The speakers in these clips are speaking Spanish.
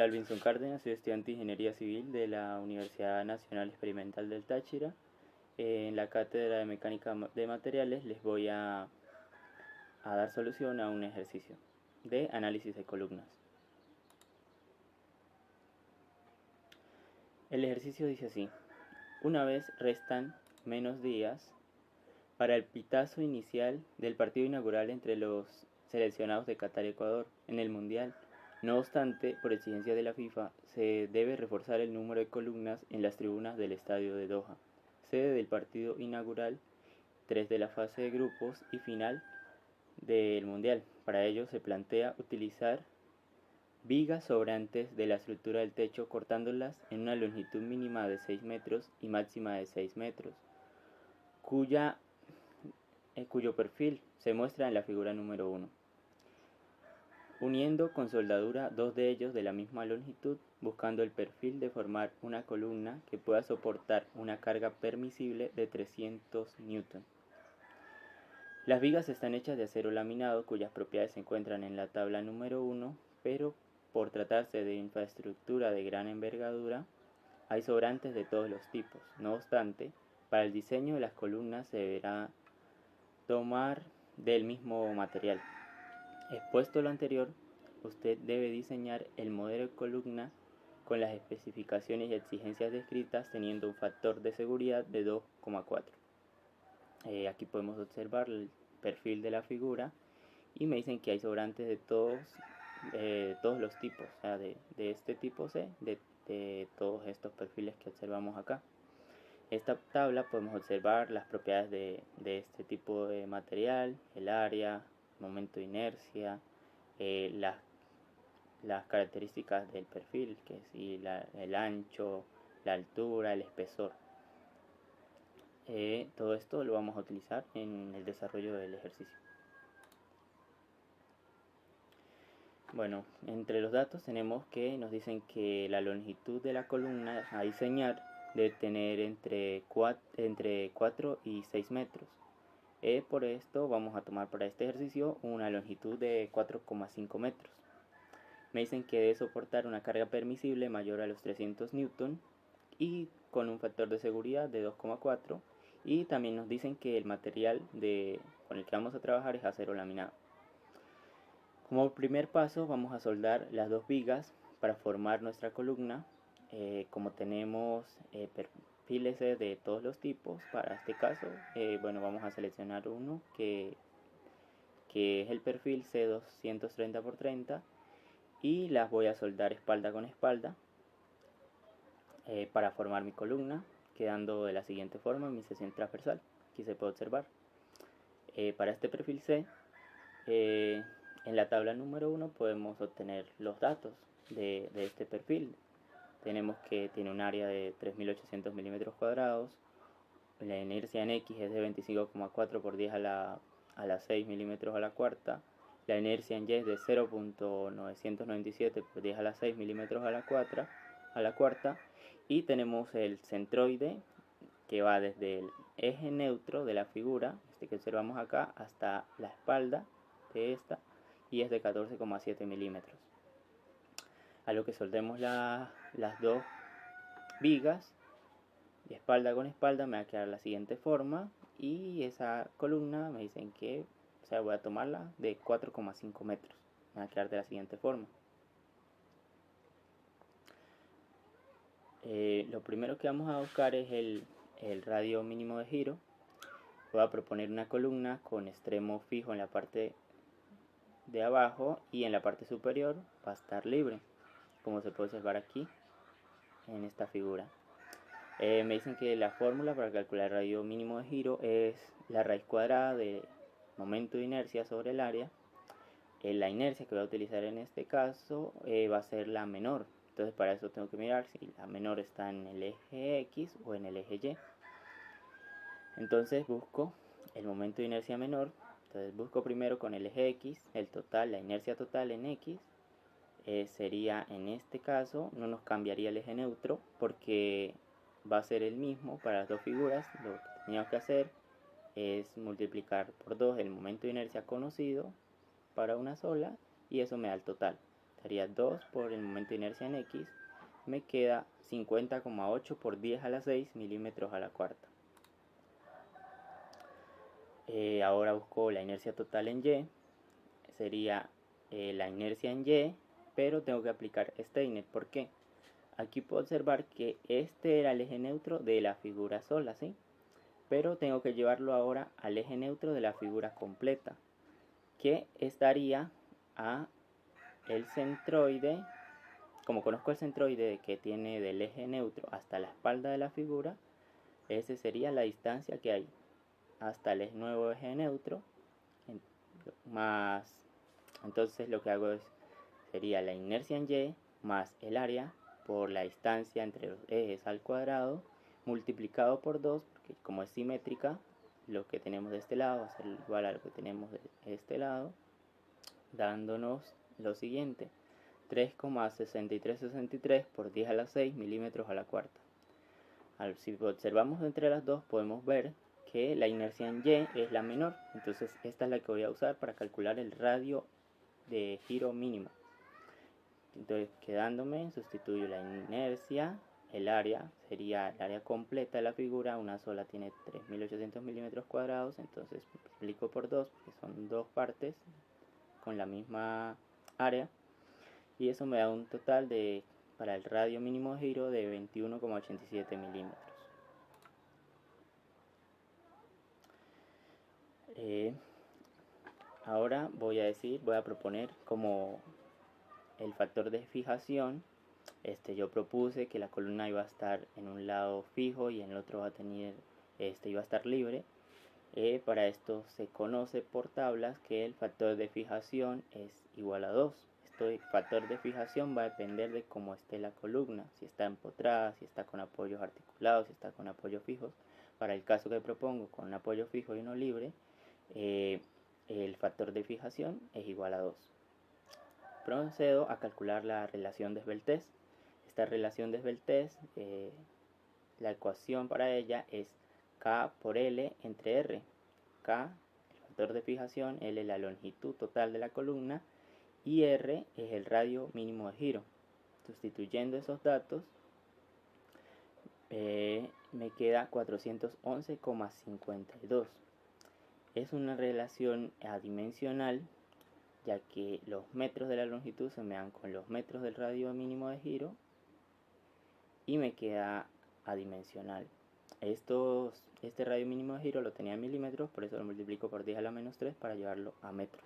Alvinson Cárdenas, soy estudiante de Ingeniería Civil de la Universidad Nacional Experimental del Táchira. En la cátedra de Mecánica de Materiales les voy a dar solución a un ejercicio de análisis de columnas. El ejercicio dice así: una vez restan menos días para el pitazo inicial del partido inaugural entre los seleccionados de Qatar y Ecuador en el Mundial. No obstante, por exigencia de la FIFA, se debe reforzar el número de columnas en las tribunas del estadio de Doha, sede del partido inaugural, 3 de la fase de grupos y final del Mundial. Para ello se plantea utilizar vigas sobrantes de la estructura del techo, cortándolas en una longitud mínima de 6 metros y máxima de 6 metros, cuyo perfil se muestra en la figura número 1. Uniendo con soldadura dos de ellos de la misma longitud, buscando el perfil de formar una columna que pueda soportar una carga permisible de 300 Newton. Las vigas están hechas de acero laminado, cuyas propiedades se encuentran en la tabla número 1, pero por tratarse de infraestructura de gran envergadura, hay sobrantes de todos los tipos. No obstante, para el diseño de las columnas se deberá tomar del mismo material. Expuesto lo anterior, usted debe diseñar el modelo de columna con las especificaciones y exigencias descritas, teniendo un factor de seguridad de 2,4. Aquí podemos observar el perfil de la figura y me dicen que hay sobrantes de todos los tipos, o sea, de este tipo C, de todos estos perfiles que observamos acá. Esta tabla podemos observar las propiedades de este tipo de material, el área, momento de inercia, las características del perfil, que es el ancho, la altura, el espesor. Todo esto lo vamos a utilizar en el desarrollo del ejercicio. Bueno, entre los datos tenemos que nos dicen que la longitud de la columna a diseñar debe tener entre 4 y 6 metros. Por esto vamos a tomar para este ejercicio una longitud de 4,5 metros. Me dicen que debe soportar una carga permisible mayor a los 300 Newton y con un factor de seguridad de 2,4, y también nos dicen que el material con el que vamos a trabajar es acero laminado. Como primer paso vamos a soldar las dos vigas para formar nuestra columna. Como tenemos perfiles de todos los tipos, para este caso, bueno, vamos a seleccionar uno que es el perfil C230x30 y las voy a soldar espalda con espalda para formar mi columna, quedando de la siguiente forma mi sección transversal. Aquí se puede observar. Para este perfil C, en la tabla número 1 podemos obtener los datos de este perfil. Tenemos que tiene un área de 3.800 milímetros cuadrados, la inercia en X es de 25,4 por 10 a la 6 milímetros a la cuarta, la inercia en Y es de 0.997 por 10 a la 6 milímetros a la cuarta, y tenemos el centroide que va desde el eje neutro de la figura, que observamos acá, hasta la espalda de esta, y es de 14,7 milímetros. A lo que soldemos las dos vigas, de espalda con espalda, me va a quedar la siguiente forma, y esa columna me dicen que, o sea, voy a tomarla de 4,5 metros, me va a quedar de la siguiente forma. Lo primero que vamos a buscar es el radio mínimo de giro. Voy a proponer una columna con extremo fijo en la parte de abajo y en la parte superior va a estar libre, como se puede observar aquí en esta figura. Me dicen que la fórmula para calcular el radio mínimo de giro es la raíz cuadrada del momento de inercia sobre el área. La inercia que voy a utilizar en este caso va a ser la menor. Entonces para eso tengo que mirar si la menor está en el eje X o en el eje Y. Entonces busco el momento de inercia menor. Entonces busco primero con el eje X el total, la inercia total en X. Sería, en este caso no nos cambiaría el eje neutro porque va a ser el mismo para las dos figuras. Lo que teníamos que hacer es multiplicar por 2 el momento de inercia conocido para una sola, y eso me da el total. sería 2 por el momento de inercia en X, me queda 50,8 por 10 a la 6 milímetros a la cuarta. Ahora busco la inercia total en Y, sería la inercia en Y, pero tengo que aplicar Steiner. ¿Por qué? Aquí puedo observar que este era el eje neutro de la figura sola, ¿sí? Pero tengo que llevarlo ahora al eje neutro de la figura completa, que estaría a el centroide. Como conozco el centroide que tiene del eje neutro hasta la espalda de la figura, esa sería la distancia que hay hasta el nuevo eje neutro, más, entonces lo que hago sería la inercia en Y más el área por la distancia entre los ejes al cuadrado, multiplicado por 2, porque como es simétrica, lo que tenemos de este lado va a ser igual a lo que tenemos de este lado, dándonos lo siguiente: 3,6363 por 10 a la 6 milímetros a la cuarta. Si observamos entre las dos, podemos ver que la inercia en Y es la menor, entonces esta es la que voy a usar para calcular el radio de giro mínimo. Entonces, quedándome, sustituyo la inercia, el área, sería el área completa de la figura, una sola tiene 3800 milímetros cuadrados, entonces multiplico por 2, porque son dos partes con la misma área, y eso me da un total de, para el radio mínimo de giro, de 21,87 milímetros. Ahora voy a proponer como el factor de fijación. Yo propuse que la columna iba a estar en un lado fijo y en el otro iba a estar libre. Para esto se conoce por tablas que el factor de fijación es igual a 2. Este factor de fijación va a depender de cómo esté la columna, si está empotrada, si está con apoyos articulados, si está con apoyos fijos. Para el caso que propongo, con un apoyo fijo y uno libre, el factor de fijación es igual a 2. Procedo a calcular la relación de esbeltez. Esta relación de esbeltez, la ecuación para ella es K por L entre R. K, el factor de fijación, L la longitud total de la columna y R es el radio mínimo de giro. Sustituyendo esos datos, me queda 411,52. Es una relación adimensional, ya que los metros de la longitud se me dan con los metros del radio mínimo de giro y me queda adimensional. Este radio mínimo de giro lo tenía en milímetros, por eso lo multiplico por 10 a la menos 3 para llevarlo a metros.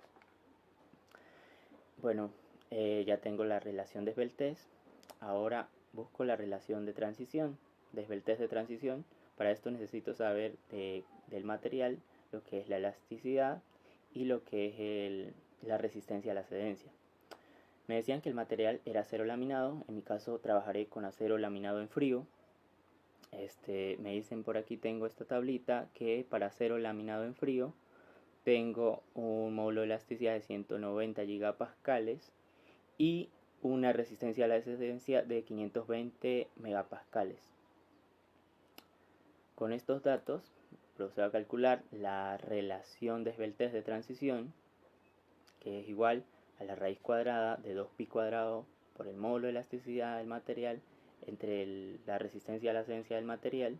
Bueno, ya tengo la relación de esbeltez. Ahora busco la relación de transición, de esbeltez de transición. Para esto necesito saber del material lo que es la elasticidad y lo que es la resistencia a la cedencia. Me decían que el material era acero laminado. En mi caso trabajaré con acero laminado en frío. Me dicen por aquí, tengo esta tablita, que para acero laminado en frío tengo un módulo de elasticidad de 190 gigapascales y una resistencia a la cedencia de 520 megapascales. Con estos datos procedo a calcular la relación de esbeltez de transición, que es igual a la raíz cuadrada de 2pi cuadrado por el módulo de elasticidad del material entre la resistencia a la cedencia del material.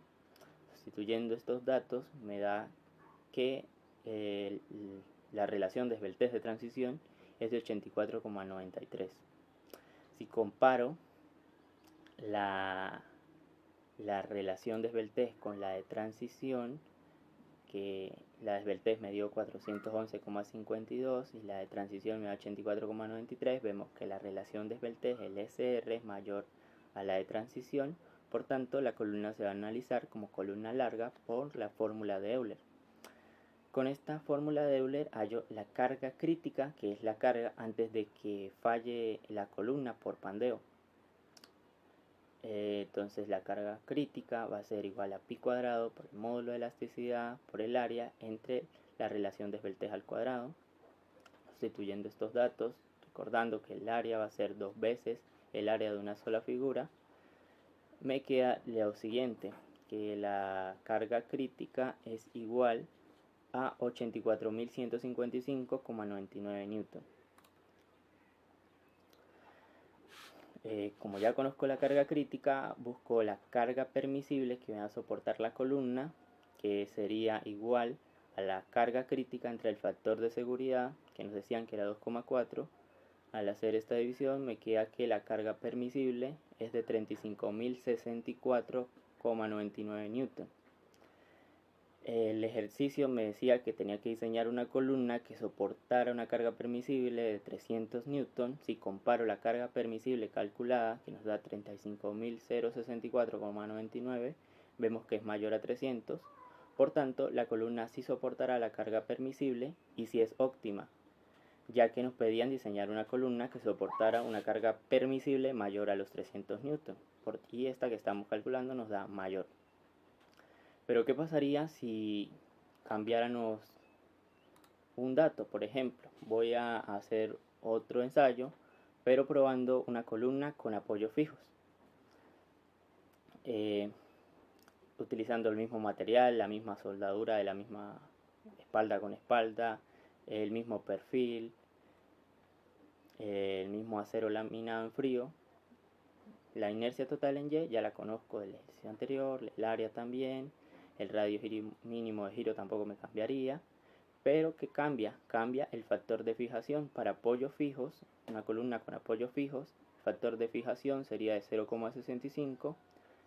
Sustituyendo estos datos me da que la relación de esbeltez de transición es de 84,93. Si comparo la relación de esbeltez con la de transición, que la de esbeltez me dio 411,52 y la de transición me da 84,93, vemos que la relación de esbeltez, el SR, es mayor a la de transición. Por tanto, la columna se va a analizar como columna larga por la fórmula de Euler. Con esta fórmula de Euler hallo la carga crítica, que es la carga antes de que falle la columna por pandeo. Entonces la carga crítica va a ser igual a pi cuadrado por el módulo de elasticidad por el área entre la relación de esbeltez al cuadrado. Sustituyendo estos datos, recordando que el área va a ser 2 veces el área de una sola figura, me queda lo siguiente, que la carga crítica es igual a 84.155,99 newton. Como ya conozco la carga crítica, busco la carga permisible que va a soportar la columna, que sería igual a la carga crítica entre el factor de seguridad, que nos decían que era 2,4. Al hacer esta división me queda que la carga permisible es de 35.064,99 newton. El ejercicio me decía que tenía que diseñar una columna que soportara una carga permisible de 300 newton. Si comparo la carga permisible calculada, que nos da 35.064,99, vemos que es mayor a 300. Por tanto, la columna sí soportará la carga permisible y sí es óptima, ya que nos pedían diseñar una columna que soportara una carga permisible mayor a los 300 newton. Y esta que estamos calculando nos da mayor. Pero ¿qué pasaría si cambiáramos un dato? Por ejemplo, voy a hacer otro ensayo, pero probando una columna con apoyos fijos. Utilizando el mismo material, la misma soldadura de la misma espalda con espalda, el mismo perfil, el mismo acero laminado en frío. La inercia total en Y ya la conozco del ejercicio anterior, el área también. El radio mínimo de giro tampoco me cambiaría, pero ¿qué cambia? Cambia el factor de fijación. Para apoyos fijos, una columna con apoyos fijos, el factor de fijación sería de 0,65.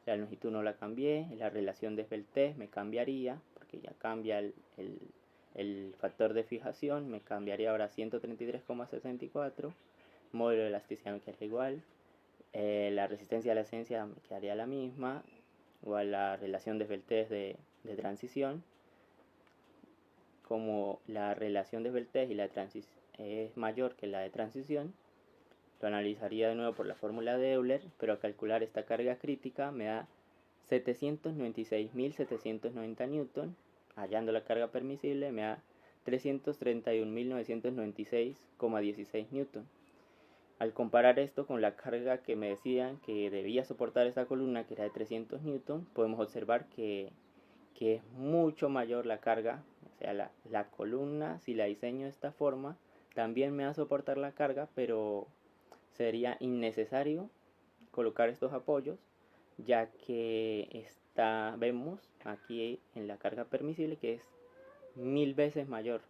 La longitud no la cambié, la relación de esbeltez me cambiaría, porque ya cambia el factor de fijación, me cambiaría ahora a 133,64. Módulo de elasticidad me quedaría igual. La resistencia a la esencia me quedaría la misma, igual la relación de esbeltez de transición. Como la relación de esbeltez y la es mayor que la de transición, lo analizaría de nuevo por la fórmula de Euler, pero al calcular esta carga crítica me da 796.790 newton. Hallando la carga permisible me da 331.996,16 newton. Al comparar esto con la carga que me decían que debía soportar esta columna, que era de 300 newton, podemos observar que es mucho mayor la carga. O sea, la columna, si la diseño de esta forma, también me va a soportar la carga, pero sería innecesario colocar estos apoyos, ya que vemos aquí en la carga permisible que es 1000 veces mayor.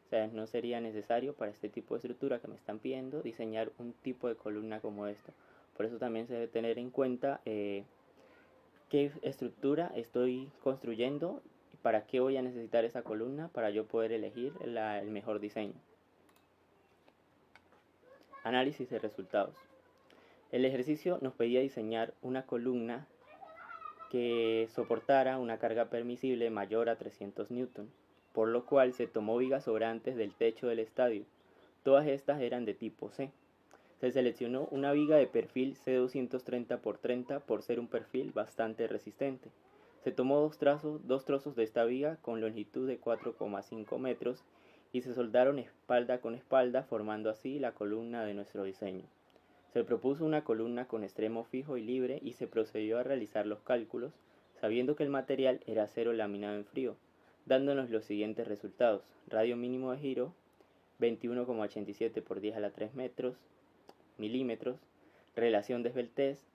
O sea, no sería necesario para este tipo de estructura que me están pidiendo diseñar un tipo de columna como esto. Por eso también se debe tener en cuenta qué estructura estoy construyendo y para qué voy a necesitar esa columna para yo poder elegir el mejor diseño. Análisis de resultados. El ejercicio nos pedía diseñar una columna que soportara una carga permisible mayor a 300 newton, por lo cual se tomó vigas sobrantes del techo del estadio. Todas estas eran de tipo C. Se seleccionó una viga de perfil C230x30 por ser un perfil bastante resistente. Se tomó dos trozos de esta viga con longitud de 4,5 metros y se soldaron espalda con espalda, formando así la columna de nuestro diseño. Se propuso una columna con extremo fijo y libre y se procedió a realizar los cálculos, sabiendo que el material era acero laminado en frío, dándonos los siguientes resultados. Radio mínimo de giro 21,87 por 10 a la 3 milímetros, relación de esbeltez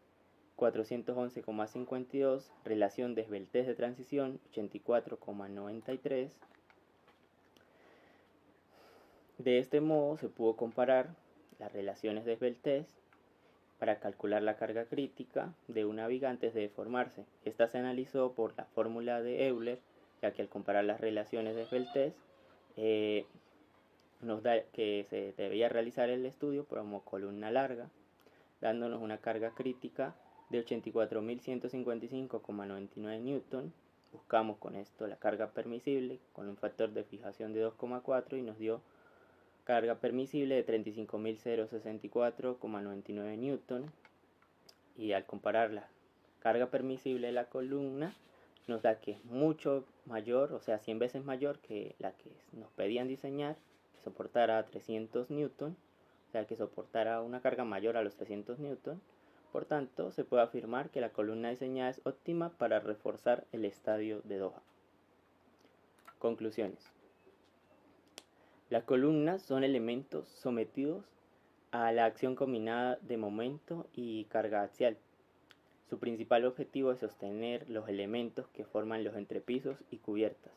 411,52, relación de esbeltez de transición 84,93. De este modo se pudo comparar las relaciones de esbeltez para calcular la carga crítica de una viga antes de deformarse. Esta se analizó por la fórmula de Euler, ya que al comparar las relaciones de esbeltez nos da que se debía realizar el estudio como columna larga, dándonos una carga crítica de 84.155,99 newton. Buscamos con esto la carga permisible con un factor de fijación de 2,4 y nos dio carga permisible de 35.064,99 newton. Y al comparar la carga permisible de la columna nos da que es mucho mayor, o sea 100 veces mayor que la que nos pedían diseñar, que soportara 300 newton, o sea que soportara una carga mayor a los 300 newton. Por tanto, se puede afirmar que la columna diseñada es óptima para reforzar el estadio de Doha. Conclusiones. Las columnas son elementos sometidos a la acción combinada de momento y carga axial. Su principal objetivo es sostener los elementos que forman los entrepisos y cubiertas.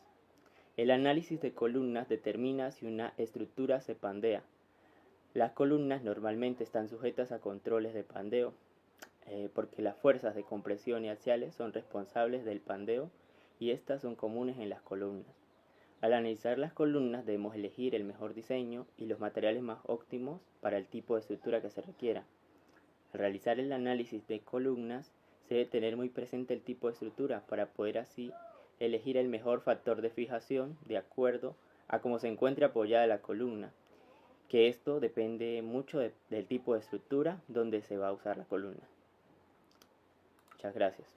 El análisis de columnas determina si una estructura se pandea. Las columnas normalmente están sujetas a controles de pandeo, porque las fuerzas de compresión y axiales son responsables del pandeo y estas son comunes en las columnas. Al analizar las columnas debemos elegir el mejor diseño y los materiales más óptimos para el tipo de estructura que se requiera. Al realizar el análisis de columnas se debe tener muy presente el tipo de estructura para poder así elegir el mejor factor de fijación de acuerdo a cómo se encuentre apoyada la columna, que esto depende mucho del tipo de estructura donde se va a usar la columna. Muchas gracias.